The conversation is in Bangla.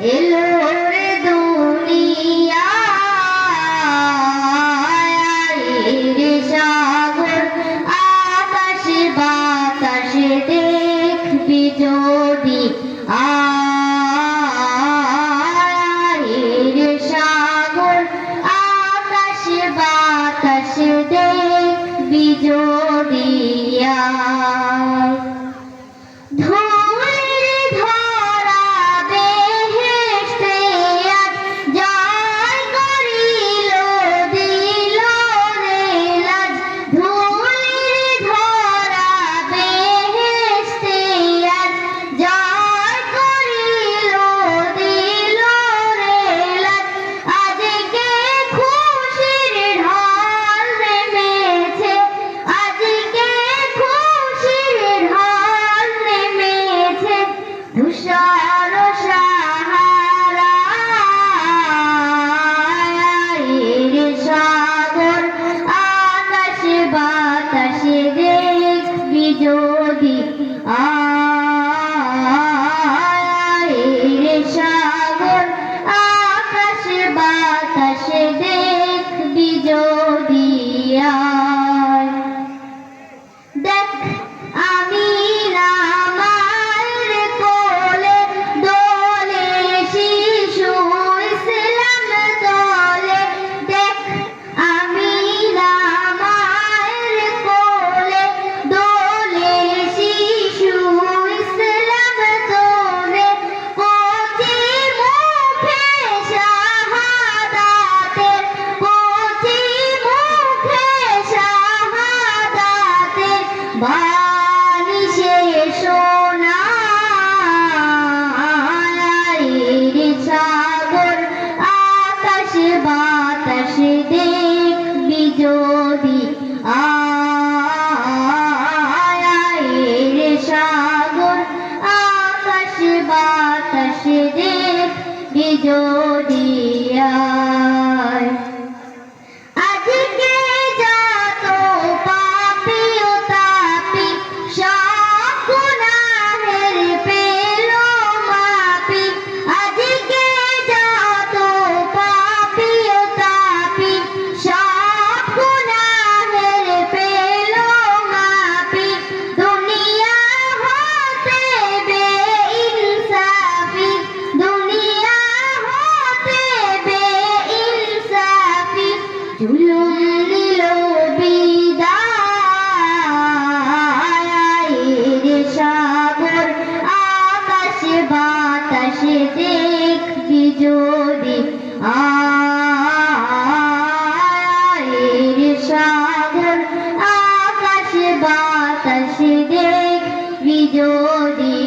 এলো রে দুনিয়ায় রে সাগর আকাশ বাতাস দেখবি যদি রে সাগর আকাশ বাতাস দেখবি যদি তুষার সাহারায় রে সাগর আকাশ বাতাস দেখবি যদি রে সাগর আকাশ বাতাস দেখবি যদি দেখ আমি বানিশে সোনা রে সাগর আকাশ বাতাস দেখবি যদি রে সাগর আকাশ বাতাস দেখবি যদি জুলুম দিল বিদায় রে সাগর আকাশ বাতাস দেখবি যদি রে সাগর আকাশ বাতাস দেখবি যদি